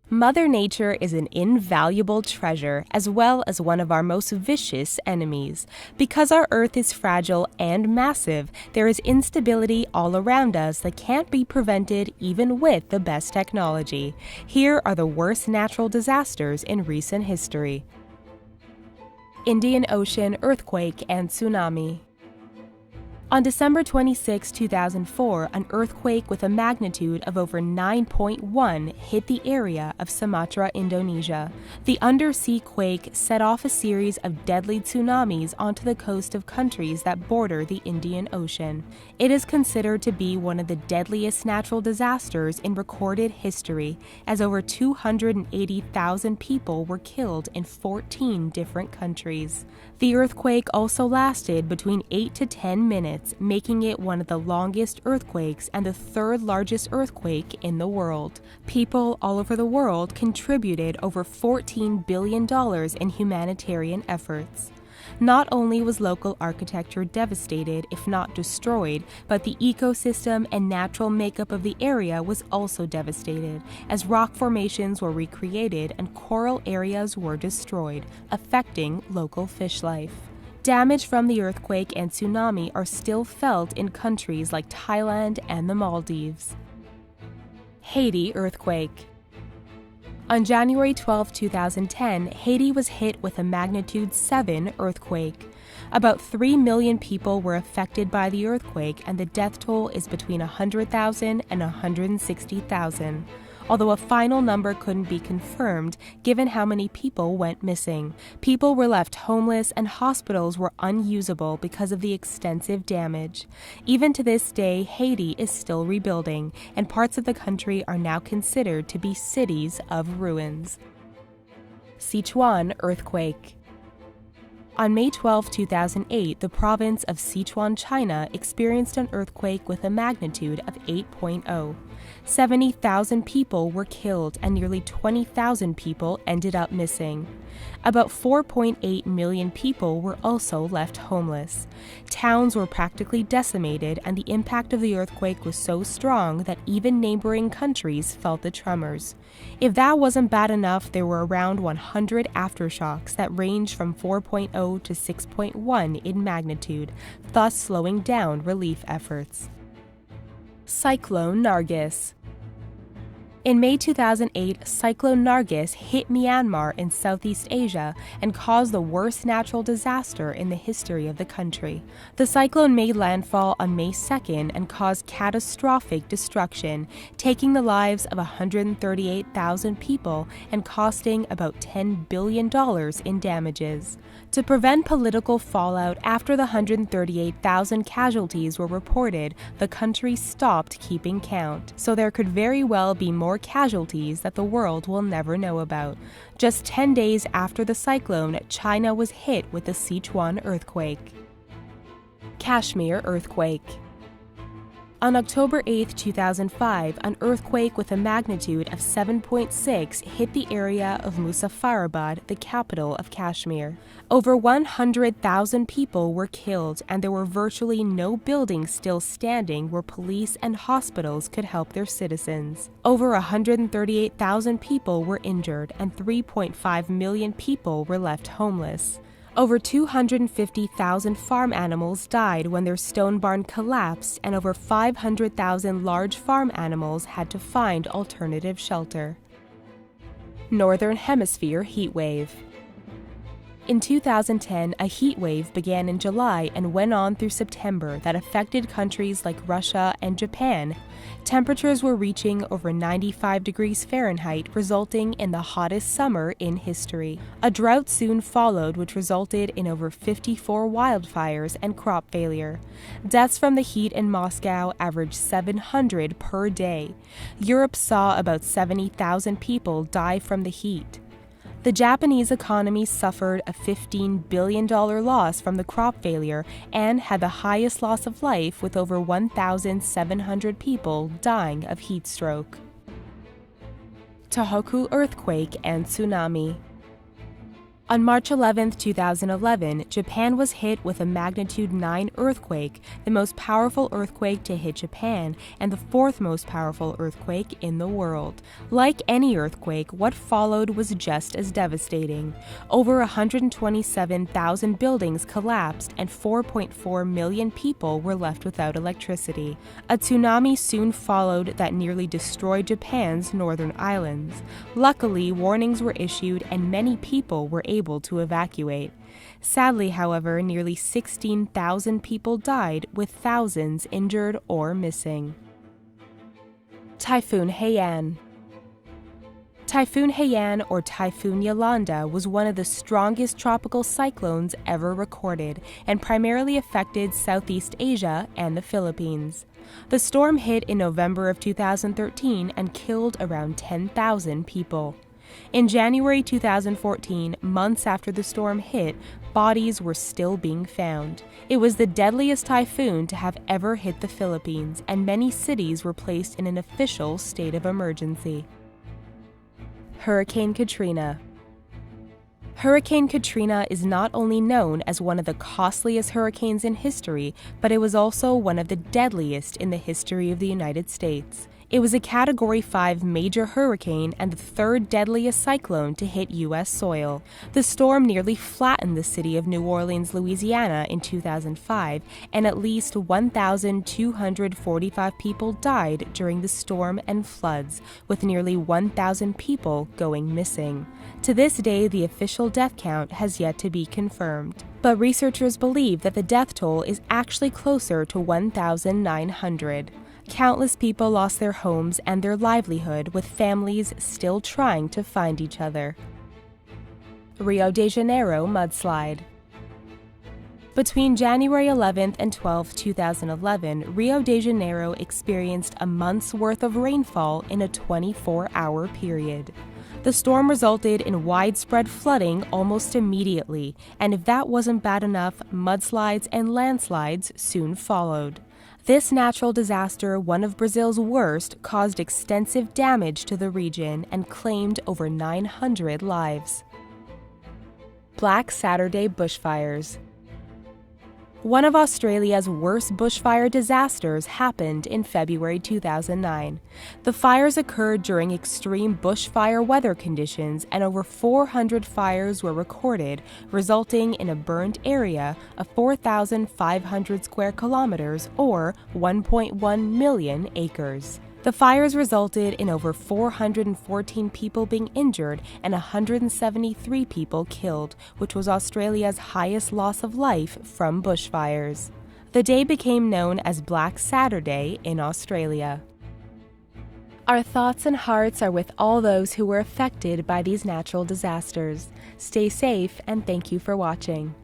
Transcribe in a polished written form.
Mother Nature is an invaluable treasure as well as one of our most vicious enemies. Because our Earth is fragile and massive, there is instability all around us that can't be prevented even with the best technology. Here are the worst natural disasters in recent history. Indian Ocean earthquake and tsunami. On December 26, 2004, an earthquake with a magnitude of over 9.1 hit the area of Sumatra, Indonesia. The undersea quake set off a series of deadly tsunamis onto the coast of countries that border the Indian Ocean. It is considered to be one of the deadliest natural disasters in recorded history, as over 280,000 people were killed in 14 different countries. The earthquake also lasted between 8 to 10 minutes, making it one of the longest earthquakes and the third largest earthquake in the world. People all over the world contributed over $14 billion in humanitarian efforts. Not only was local architecture devastated, if not destroyed, but the ecosystem and natural makeup of the area was also devastated, as rock formations were recreated and coral areas were destroyed, affecting local fish life. Damage from the earthquake and tsunami are still felt in countries like Thailand and the Maldives. Haiti earthquake. On January 12, 2010, Haiti was hit with a magnitude 7 earthquake. About 3 million people were affected by the earthquake, and the death toll is between 100,000 and 160,000. Although a final number couldn't be confirmed, given how many people went missing. People were left homeless and hospitals were unusable because of the extensive damage. Even to this day, Haiti is still rebuilding, and parts of the country are now considered to be cities of ruins. Sichuan earthquake. On May 12, 2008, the province of Sichuan, China, experienced an earthquake with a magnitude of 8.0. 70,000 people were killed and nearly 20,000 people ended up missing. About 4.8 million people were also left homeless. Towns were practically decimated, and the impact of the earthquake was so strong that even neighboring countries felt the tremors. If that wasn't bad enough, there were around 100 aftershocks that ranged from 4.0 to 6.1 in magnitude, thus slowing down relief efforts. Cyclone Nargis. In May 2008, Cyclone Nargis hit Myanmar in Southeast Asia and caused the worst natural disaster in the history of the country. The cyclone made landfall on May 2nd and caused catastrophic destruction, taking the lives of 138,000 people and costing about $10 billion in damages. To prevent political fallout after the 138,000 casualties were reported, the country stopped keeping count, so there could very well be more casualties that the world will never know about. Just 10 days after the cyclone, China was hit with the Sichuan earthquake. Kashmir earthquake. On October 8, 2005, an earthquake with a magnitude of 7.6 hit the area of Muzaffarabad, the capital of Kashmir. Over 100,000 people were killed, and there were virtually no buildings still standing where police and hospitals could help their citizens. Over 138,000 people were injured, and 3.5 million people were left homeless. Over 250,000 farm animals died when their stone barn collapsed, and over 500,000 large farm animals had to find alternative shelter. Northern Hemisphere heat wave. In 2010, a heat wave began in July and went on through September that affected countries like Russia and Japan. Temperatures were reaching over 95 degrees Fahrenheit, resulting in the hottest summer in history. A drought soon followed, which resulted in over 54 wildfires and crop failure. Deaths from the heat in Moscow averaged 700 per day. Europe saw about 70,000 people die from the heat. The Japanese economy suffered a $15 billion loss from the crop failure and had the highest loss of life, with over 1,700 people dying of heat stroke. Tohoku earthquake and tsunami. On March 11, 2011, Japan was hit with a magnitude 9 earthquake, the most powerful earthquake to hit Japan and the fourth most powerful earthquake in the world. Like any earthquake, what followed was just as devastating. Over 127,000 buildings collapsed and 4.4 million people were left without electricity. A tsunami soon followed that nearly destroyed Japan's northern islands. Luckily, warnings were issued and many people were able to evacuate. Sadly, however, nearly 16,000 people died, with thousands injured or missing. Typhoon Haiyan. Typhoon Haiyan, or Typhoon Yolanda, was one of the strongest tropical cyclones ever recorded and primarily affected Southeast Asia and the Philippines. The storm hit in November of 2013 and killed around 10,000 people. In January 2014, months after the storm hit, bodies were still being found. It was the deadliest typhoon to have ever hit the Philippines, and many cities were placed in an official state of emergency. Hurricane Katrina. Hurricane Katrina is not only known as one of the costliest hurricanes in history, but it was also one of the deadliest in the history of the United States. It was a Category 5 major hurricane and the third deadliest cyclone to hit U.S. soil. The storm nearly flattened the city of New Orleans, Louisiana in 2005, and at least 1,245 people died during the storm and floods, with nearly 1,000 people going missing. To this day, the official death count has yet to be confirmed, but researchers believe that the death toll is actually closer to 1,900. Countless people lost their homes and their livelihood, with families still trying to find each other. Rio de Janeiro mudslide. Between January 11th and 12th, 2011, Rio de Janeiro experienced a month's worth of rainfall in a 24-hour period. The storm resulted in widespread flooding almost immediately, and if that wasn't bad enough, mudslides and landslides soon followed. This natural disaster, one of Brazil's worst, caused extensive damage to the region and claimed over 900 lives. Black Saturday bushfires. One of Australia's worst bushfire disasters happened in February 2009. The fires occurred during extreme bushfire weather conditions, and over 400 fires were recorded, resulting in a burned area of 4,500 square kilometers or 1.1 million acres. The fires resulted in over 414 people being injured and 173 people killed, which was Australia's highest loss of life from bushfires. The day became known as Black Saturday in Australia. Our thoughts and hearts are with all those who were affected by these natural disasters. Stay safe, and thank you for watching.